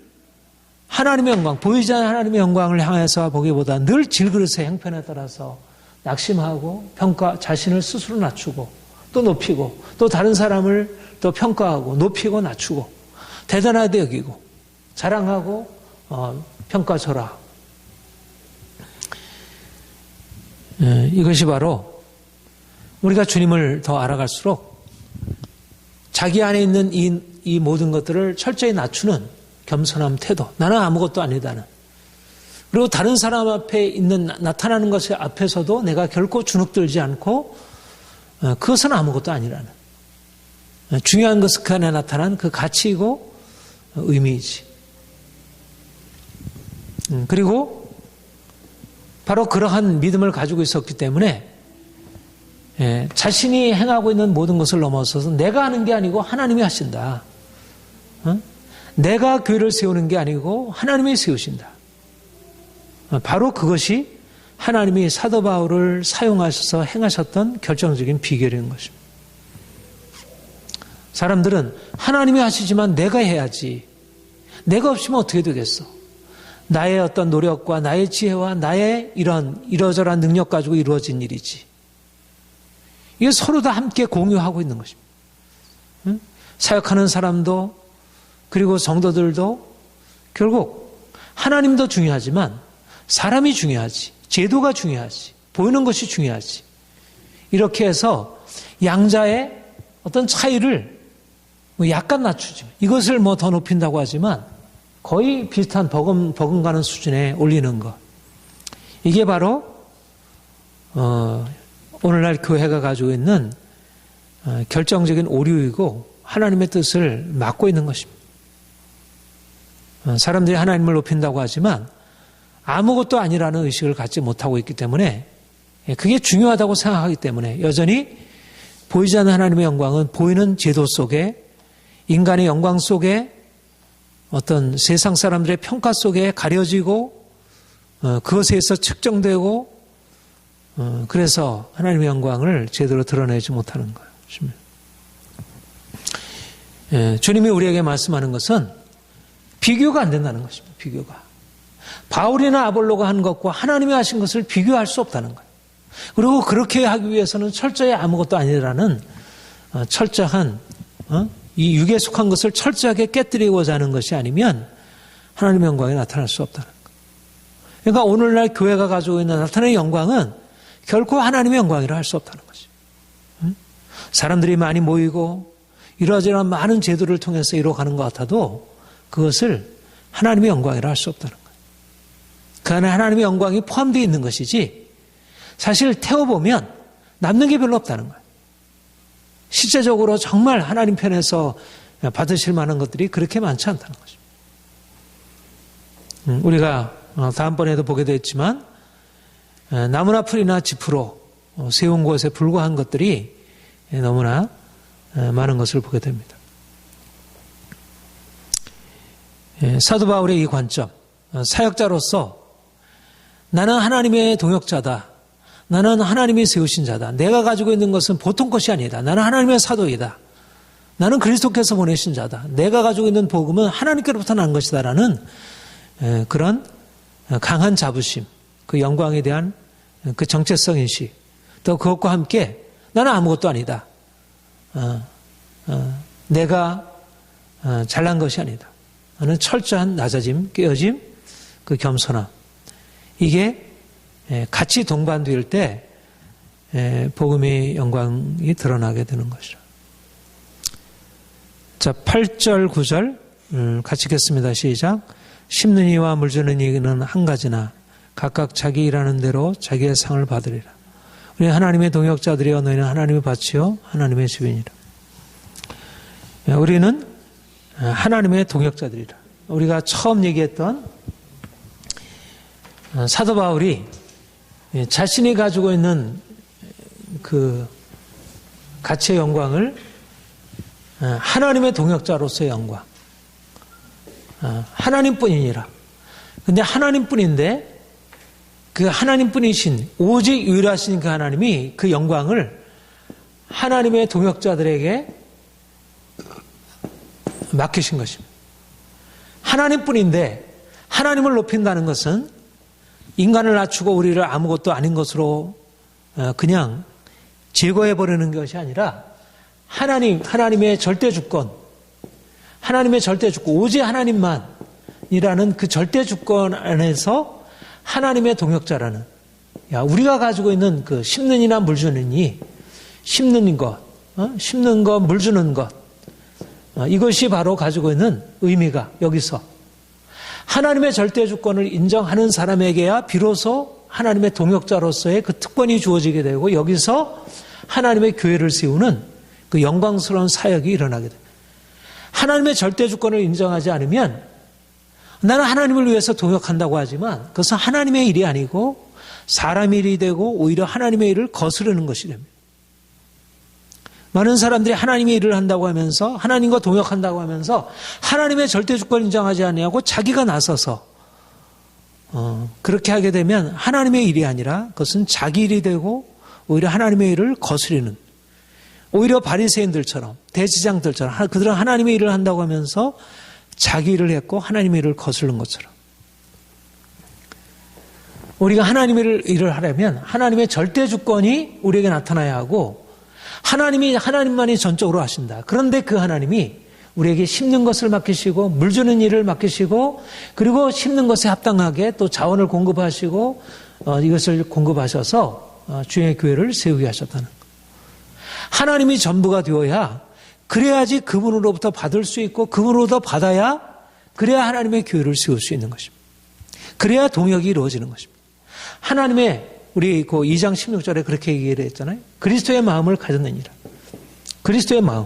하나님의 영광, 보이지 않는 하나님의 영광을 향해서 보기보다 늘 질그릇의 형편에 따라서 낙심하고 평가, 자신을 스스로 낮추고 또 높이고 또 다른 사람을 또 평가하고 높이고 낮추고 대단하게 여기고 자랑하고 평가절하. 이것이 바로 우리가 주님을 더 알아갈수록 자기 안에 있는 이 모든 것들을 철저히 낮추는 겸손함 태도, 나는 아무것도 아니다는, 그리고 다른 사람 앞에 있는 나타나는 것 앞에서도 내가 결코 주눅들지 않고 그것은 아무것도 아니라는, 중요한 것은 그 안에 나타난 그 가치이고 의미이지. 그리고 바로 그러한 믿음을 가지고 있었기 때문에 자신이 행하고 있는 모든 것을 넘어서서 내가 하는 게 아니고 하나님이 하신다. 내가 교회를 세우는 게 아니고 하나님이 세우신다. 바로 그것이 하나님이 사도 바울을 사용하셔서 행하셨던 결정적인 비결인 것입니다. 사람들은 하나님이 하시지만 내가 해야지, 내가 없으면 어떻게 되겠어, 나의 어떤 노력과 나의 지혜와 나의 이러저러한 능력 가지고 이루어진 일이지. 이게 서로 다 함께 공유하고 있는 것입니다. 사역하는 사람도 그리고 성도들도 결국 하나님도 중요하지만 사람이 중요하지, 제도가 중요하지, 보이는 것이 중요하지. 이렇게 해서 양자의 어떤 차이를 약간 낮추죠. 이것을 더 높인다고 하지만 거의 비슷한 버금가는 수준에 올리는 것. 이게 바로 오늘날 교회가 가지고 있는 결정적인 오류이고 하나님의 뜻을 막고 있는 것입니다. 사람들이 하나님을 높인다고 하지만 아무것도 아니라는 의식을 갖지 못하고 있기 때문에, 그게 중요하다고 생각하기 때문에 여전히 보이지 않는 하나님의 영광은 보이는 제도 속에, 인간의 영광 속에, 어떤 세상 사람들의 평가 속에 가려지고 그것에 의해서 측정되고, 그래서 하나님의 영광을 제대로 드러내지 못하는 거예요. 주님이 우리에게 말씀하는 것은 비교가 안 된다는 것입니다. 비교가. 바울이나 아볼로가 한 것과 하나님이 하신 것을 비교할 수 없다는 거예요. 그리고 그렇게 하기 위해서는 철저히 아무것도 아니라는 철저한 이 육에 속한 것을 철저하게 깨뜨리고자 하는 것이 아니면 하나님의 영광이 나타날 수 없다는 거예요. 그러니까 오늘날 교회가 가지고 있는 나타나는 영광은 결코 하나님의 영광이라 할 수 없다는 거죠. 사람들이 많이 모이고 이러저러한 많은 제도를 통해서 이루어가는 것 같아도 그것을 하나님의 영광이라 할 수 없다는 거예요. 그 안에 하나님의 영광이 포함되어 있는 것이지 사실 태워보면 남는 게 별로 없다는 거예요. 실제적으로 정말 하나님 편에서 받으실 만한 것들이 그렇게 많지 않다는 것입니다. 우리가 다음번에도 보게 됐지만 나무나 풀이나 지푸로 세운 곳에 불과한 것들이 너무나 많은 것을 보게 됩니다. 사도 바울의 이 관점, 사역자로서 나는 하나님의 동역자다. 나는 하나님이 세우신 자다. 내가 가지고 있는 것은 보통 것이 아니다. 나는 하나님의 사도이다. 나는 그리스도께서 보내신 자다. 내가 가지고 있는 복음은 하나님께로부터 난 것이다라는 그런 강한 자부심, 그 영광에 대한 그 정체성 인식, 또 그것과 함께 나는 아무것도 아니다. 내가 잘난 것이 아니다. 나는 철저한 낮아짐, 깨어짐, 그 겸손함. 이게 같이 동반될 때 복음의 영광이 드러나게 되는 것이죠. 자, 8절, 9절 같이 읽겠습니다. 시작. 심는 이와 물 주는 이는 한 가지나 각각 자기 일하는 대로 자기의 상을 받으리라. 우리 하나님의 동역자들이여 너희는 하나님의 밭이요 하나님의 주인이라. 우리는 하나님의 동역자들이라. 우리가 처음 얘기했던 사도 바울이 자신이 가지고 있는 그 가치의 영광을 하나님의 동역자로서의 영광, 하나님뿐이니라. 근데 하나님뿐인데 그 하나님뿐이신 오직 유일하신 그 하나님이 그 영광을 하나님의 동역자들에게 맡기신 것입니다. 하나님뿐인데 하나님을 높인다는 것은 인간을 낮추고 우리를 아무것도 아닌 것으로 그냥 제거해버리는 것이 아니라 하나님의 절대주권, 오직 하나님만이라는 그 절대주권 안에서 하나님의 동역자라는, 우리가 가지고 있는 그 심는 이나 물 주는 이, 심는 것, 물 주는 것, 이것이 바로 가지고 있는 의미가 여기서 하나님의 절대주권을 인정하는 사람에게야 비로소 하나님의 동역자로서의 그 특권이 주어지게 되고 여기서 하나님의 교회를 세우는 그 영광스러운 사역이 일어나게 됩니다. 하나님의 절대주권을 인정하지 않으면 나는 하나님을 위해서 동역한다고 하지만 그것은 하나님의 일이 아니고 사람의 일이 되고 오히려 하나님의 일을 거스르는 것이 됩니다. 많은 사람들이 하나님의 일을 한다고 하면서 하나님과 동역한다고 하면서 하나님의 절대주권을 인정하지 않냐고 자기가 나서서 그렇게 하게 되면 하나님의 일이 아니라 그것은 자기 일이 되고 오히려 하나님의 일을 거스르는, 오히려 바리새인들처럼 대지장들처럼 그들은 하나님의 일을 한다고 하면서 자기 일을 했고 하나님의 일을 거스른 것처럼 우리가 하나님의 일을 하려면 하나님의 절대주권이 우리에게 나타나야 하고 하나님만이 전적으로 하신다. 그런데 그 하나님이 우리에게 심는 것을 맡기시고 물 주는 일을 맡기시고 그리고 심는 것에 합당하게 또 자원을 공급하시고 이것을 공급하셔서 주의 교회를 세우게 하셨다는 것. 하나님이 전부가 되어야 그래야지 그분으로부터 받을 수 있고 그분으로부터 받아야 그래야 하나님의 교회를 세울 수 있는 것입니다. 그래야 동역이 이루어지는 것입니다. 하나님의 우리 그 2장 16절에 그렇게 얘기를 했잖아요. 그리스도의 마음을 가졌느니라. 그리스도의 마음.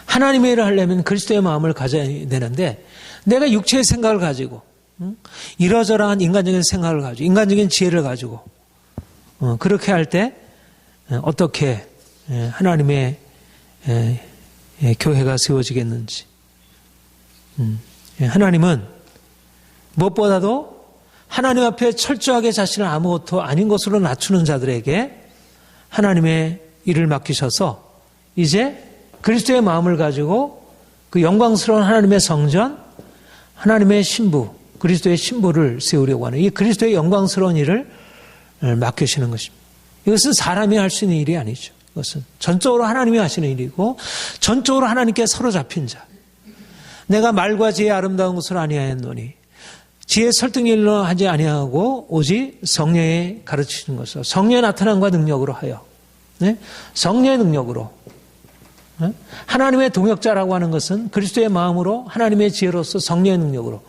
하나님의 일을 하려면 그리스도의 마음을 가져야 되는데 내가 육체의 생각을 가지고 이러저러한 인간적인 생각을 가지고 인간적인 지혜를 가지고 그렇게 할 때 어떻게 하나님의 교회가 세워지겠는지. 하나님은 무엇보다도 하나님 앞에 철저하게 자신을 아무것도 아닌 것으로 낮추는 자들에게 하나님의 일을 맡기셔서 이제 그리스도의 마음을 가지고 그 영광스러운 하나님의 성전, 하나님의 신부, 그리스도의 신부를 세우려고 하는 이 그리스도의 영광스러운 일을 맡기시는 것입니다. 이것은 사람이 할 수 있는 일이 아니죠. 이것은 전적으로 하나님이 하시는 일이고 전적으로 하나님께 사로잡힌 자. 내가 말과 지혜의 아름다운 것을 아니하였노니 지혜 설득일로 하지 아니하고 오직 성령의 가르치시는 것을 성령의 나타남과 능력으로 하여 성령의 능력으로 하나님의 동역자라고 하는 것은 그리스도의 마음으로 하나님의 지혜로서 성령의 능력으로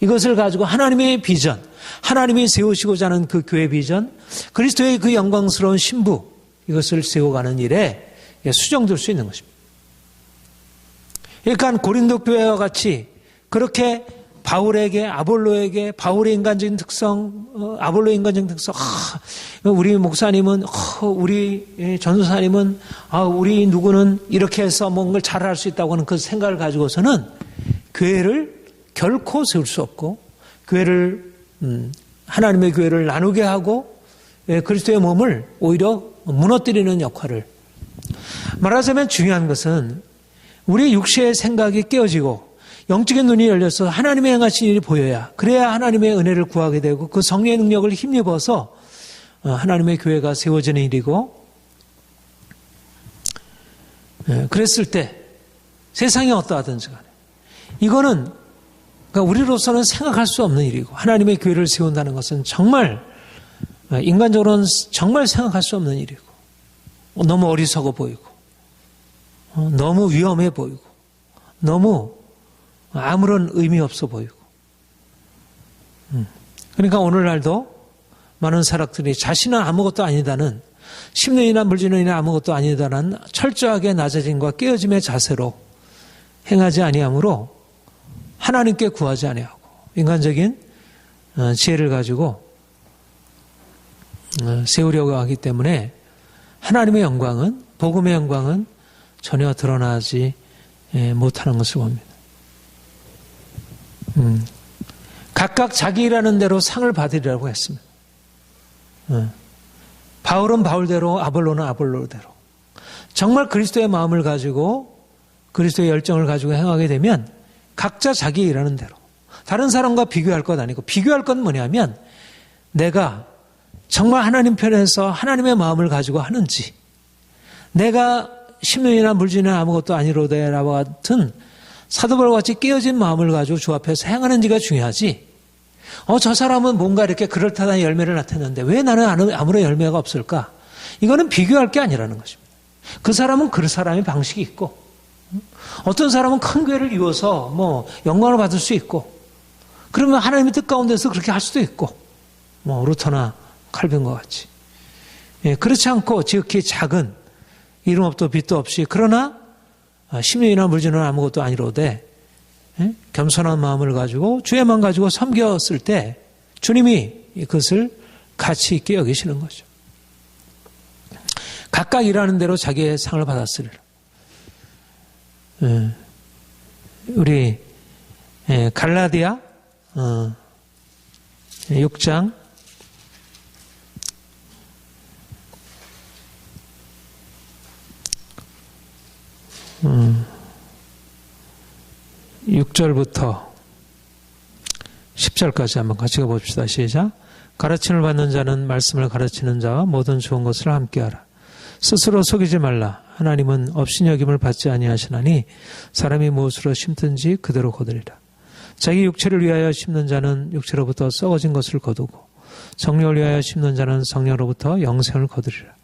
이것을 가지고 하나님의 비전, 하나님이 세우시고자 하는 그 교회 비전, 그리스도의 그 영광스러운 신부 이것을 세워가는 일에 수정될 수 있는 것입니다. 그러니까 고린도 교회와 같이 그렇게 바울에게 아볼로에게 바울의 인간적인 특성, 아볼로의 인간적인 특성, 우리 목사님은, 우리 전도사님은, 우리 누구는 이렇게 해서 뭔가를 잘할 수 있다고 하는 그 생각을 가지고서는 교회를 결코 세울 수 없고 교회를 하나님의 교회를 나누게 하고 그리스도의 몸을 오히려 무너뜨리는 역할을. 말하자면 중요한 것은 우리의 육체의 생각이 깨어지고 영적인 눈이 열려서 하나님의 행하신 일이 보여야 그래야 하나님의 은혜를 구하게 되고 그 성령의 능력을 힘입어서 하나님의 교회가 세워지는 일이고 그랬을 때 세상이 어떠하든지 간에 이거는 그러니까 우리로서는 생각할 수 없는 일이고 하나님의 교회를 세운다는 것은 정말 인간적으로는 정말 생각할 수 없는 일이고 너무 어리석어 보이고 너무 위험해 보이고 너무 아무런 의미 없어 보이고 그러니까 오늘날도 많은 사람들이 자신은 아무것도 아니다는 10년이나 물질이나 아무것도 아니다는 철저하게 낮아짐과 깨어짐의 자세로 행하지 아니하므로 하나님께 구하지 아니하고 인간적인 지혜를 가지고 세우려고 하기 때문에 하나님의 영광은 복음의 영광은 전혀 드러나지 못하는 것을 봅니다. 각각 자기 일하는 대로 상을 받으리라고 했습니다. 바울은 바울대로 아볼로는 아볼로대로 정말 그리스도의 마음을 가지고 그리스도의 열정을 가지고 행하게 되면 각자 자기 일하는 대로 다른 사람과 비교할 것 아니고 비교할 건 뭐냐면 내가 정말 하나님 편에서 하나님의 마음을 가지고 하는지 내가 심령이나 물질이나 아무것도 아니로되라고 같은 사도바울과 같이 깨어진 마음을 가지고 주 앞에서 행하는지가 중요하지 저 사람은 뭔가 이렇게 그럴듯한 열매를 나타냈는데 왜 나는 아무런 열매가 없을까? 이거는 비교할 게 아니라는 것입니다. 그 사람은 그 사람의 방식이 있고 어떤 사람은 큰 교회를 이루어서 영광을 받을 수 있고 그러면 하나님의 뜻 가운데서 그렇게 할 수도 있고 루터나 칼빈과 같이 그렇지 않고 지극히 작은 이름 없도 빛도 없이 그러나 심령이나 물질은 아무것도 아니로되 겸손한 마음을 가지고 주의만 가지고 섬겼을 때 주님이 그것을 가치 있게 여기시는 거죠. 각각 일하는 대로 자기의 상을 받았으리라. 우리 갈라디아 6장 6절부터 10절까지 한번 같이 가봅시다. 시작. 가르침을 받는 자는 말씀을 가르치는 자와 모든 좋은 것을 함께하라. 스스로 속이지 말라. 하나님은 업신여김을 받지 아니하시나니 사람이 무엇으로 심든지 그대로 거두리라. 자기 육체를 위하여 심는 자는 육체로부터 썩어진 것을 거두고 성령을 위하여 심는 자는 성령으로부터 영생을 거두리라.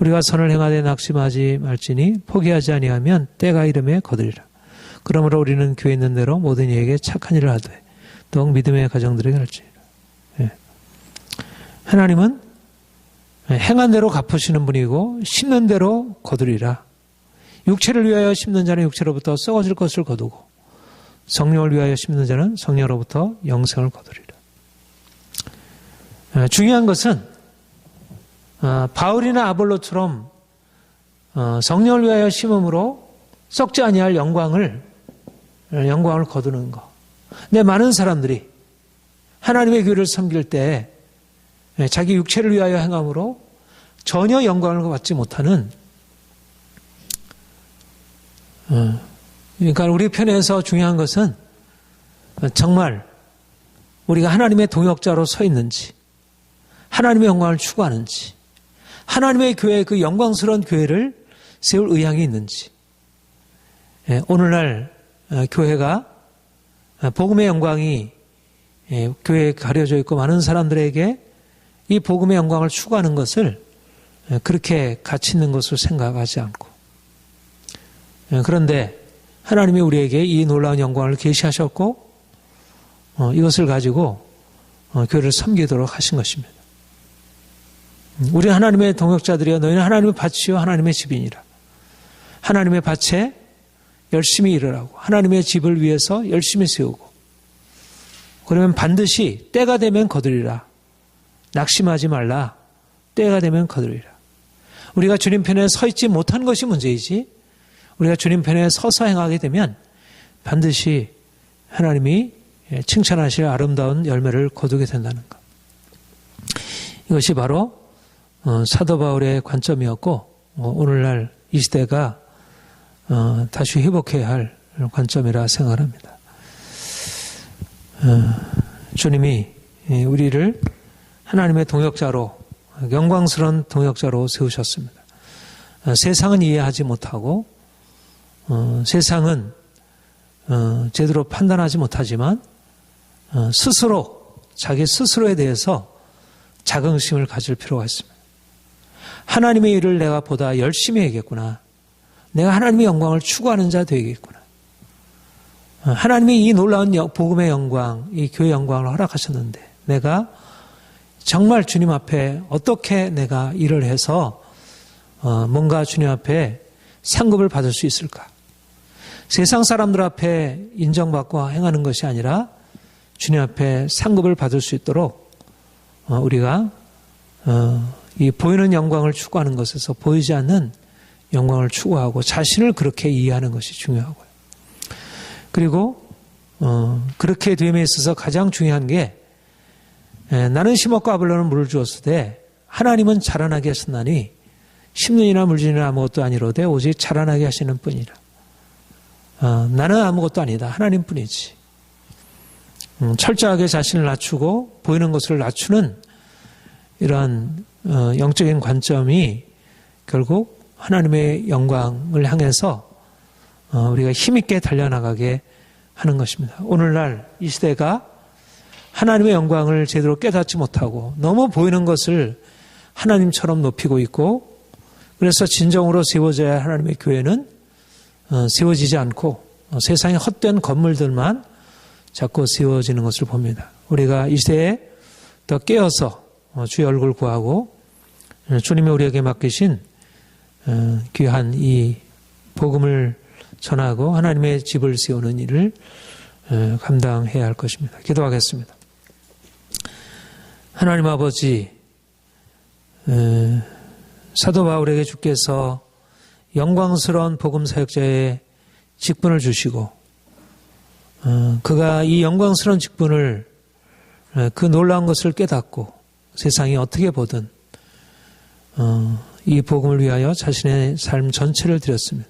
우리가 선을 행하되 낙심하지 말지니 포기하지 아니하면 때가 이름에 거두리라. 그러므로 우리는 교회 있는 대로 모든 이에게 착한 일을 하되 더욱 믿음의 가정들에게 할지니라. 하나님은 행한 대로 갚으시는 분이고 심는 대로 거두리라. 육체를 위하여 심는 자는 육체로부터 썩어질 것을 거두고 성령을 위하여 심는 자는 성령으로부터 영생을 거두리라. 중요한 것은 바울이나 아볼로처럼 성령을 위하여 심음으로 썩지 아니할 영광을 거두는 것. 근데 많은 사람들이 하나님의 교회를 섬길 때 자기 육체를 위하여 행함으로 전혀 영광을 받지 못하는, 그러니까 우리 편에서 중요한 것은 정말 우리가 하나님의 동역자로 서 있는지, 하나님의 영광을 추구하는지, 하나님의 교회, 그 영광스러운 교회를 세울 의향이 있는지. 오늘날 교회가 복음의 영광이 교회에 가려져 있고 많은 사람들에게 이 복음의 영광을 추구하는 것을 그렇게 가치 있는 것으로 생각하지 않고, 그런데 하나님이 우리에게 이 놀라운 영광을 계시하셨고 이것을 가지고 교회를 섬기도록 하신 것입니다. 우리는 하나님의 동역자들이여 너희는 하나님의 밭이요 하나님의 집이니라. 하나님의 밭에 열심히 일을 하고 하나님의 집을 위해서 열심히 세우고, 그러면 반드시 때가 되면 거두리라. 낙심하지 말라. 때가 되면 거두리라. 우리가 주님 편에 서 있지 못한 것이 문제이지, 우리가 주님 편에 서서 행하게 되면 반드시 하나님이 칭찬하실 아름다운 열매를 거두게 된다는 것. 이것이 바로 사도 바울의 관점이었고, 오늘날 이 시대가 다시 회복해야 할 관점이라 생각합니다. 주님이 우리를 하나님의 동역자로, 영광스러운 동역자로 세우셨습니다. 세상은 이해하지 못하고 세상은 제대로 판단하지 못하지만 스스로, 자기 스스로에 대해서 자긍심을 가질 필요가 있습니다. 하나님의 일을 내가 보다 열심히 해야겠구나. 내가 하나님의 영광을 추구하는 자 되겠구나. 하나님이 이 놀라운 복음의 영광, 이 교회 영광을 허락하셨는데 내가 정말 주님 앞에 어떻게 내가 일을 해서 뭔가 주님 앞에 상급을 받을 수 있을까? 세상 사람들 앞에 인정받고 행하는 것이 아니라 주님 앞에 상급을 받을 수 있도록 우리가 이 보이는 영광을 추구하는 것에서 보이지 않는 영광을 추구하고 자신을 그렇게 이해하는 것이 중요하고요. 그리고 그렇게 됨에 있어서 가장 중요한 게, 나는 심었고 아볼로는 물을 주었으되 하나님은 자라나게 하셨나니 심는 이나 물지는 아무것도 아니로되 오직 자라나게 하시는 뿐이라. 나는 아무것도 아니다. 하나님뿐이지. 철저하게 자신을 낮추고 보이는 것을 낮추는 이러한 영적인 관점이 결국 하나님의 영광을 향해서 우리가 힘있게 달려나가게 하는 것입니다. 오늘날 이 시대가 하나님의 영광을 제대로 깨닫지 못하고 너무 보이는 것을 하나님처럼 높이고 있고, 그래서 진정으로 세워져야 할 하나님의 교회는 세워지지 않고 세상의 헛된 건물들만 자꾸 세워지는 것을 봅니다. 우리가 이 시대에 더 깨어서 주의 얼굴 구하고 주님이 우리에게 맡기신 귀한 이 복음을 전하고 하나님의 집을 세우는 일을 감당해야 할 것입니다. 기도하겠습니다. 하나님 아버지, 사도 바울에게 주께서 영광스러운 복음 사역자의 직분을 주시고 그가 이 영광스러운 직분을, 그 놀라운 것을 깨닫고 세상이 어떻게 보든 이 복음을 위하여 자신의 삶 전체를 드렸습니다.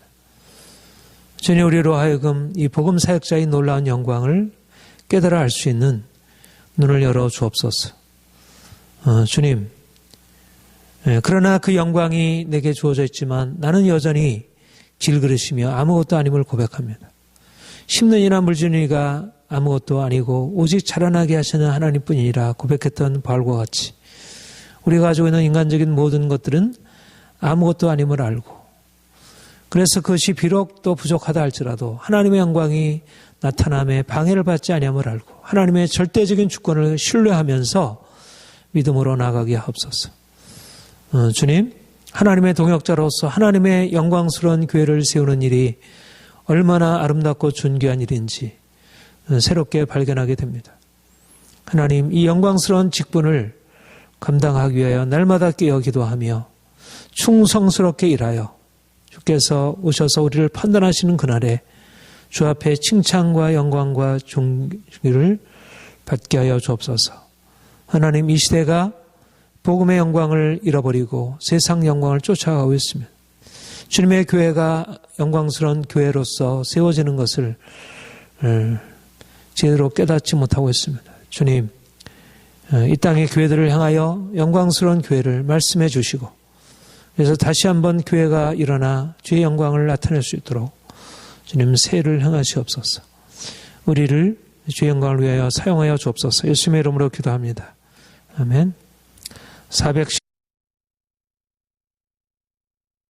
주님, 우리로 하여금 이 복음 사역자의 놀라운 영광을 깨달아 알 수 있는 눈을 열어 주옵소서. 주님, 그러나 그 영광이 내게 주어져 있지만 나는 여전히 질그릇이며 아무것도 아님을 고백합니다. 심는 이나 물주는 이가 아무것도 아니고 오직 자라나게 하시는 하나님뿐이니라 고백했던 바울과 같이 우리가 가지고 있는 인간적인 모든 것들은 아무것도 아님을 알고 그래서 그것이 비록 또 부족하다 할지라도 하나님의 영광이 나타남에 방해를 받지 아니함을 알고 하나님의 절대적인 주권을 신뢰하면서 믿음으로 나가게 하옵소서. 주님, 하나님의 동역자로서 하나님의 영광스러운 교회를 세우는 일이 얼마나 아름답고 존귀한 일인지 새롭게 발견하게 됩니다. 하나님, 이 영광스러운 직분을 감당하기 위하여 날마다 깨어 기도하며 충성스럽게 일하여 주께서 오셔서 우리를 판단하시는 그날에 주 앞에 칭찬과 영광과 존귀를 받게 하여 주옵소서. 하나님, 이 시대가 복음의 영광을 잃어버리고 세상 영광을 쫓아가고 있으면 주님의 교회가 영광스러운 교회로서 세워지는 것을 제대로 깨닫지 못하고 있습니다. 주님, 이 땅의 교회들을 향하여 영광스러운 교회를 말씀해 주시고 그래서 다시 한번 교회가 일어나 주의 영광을 나타낼 수 있도록 주님 세를 행하시옵소서. 우리를 주의 영광을 위하여 사용하여 주옵소서. 예수님의 이름으로 기도합니다. 아멘.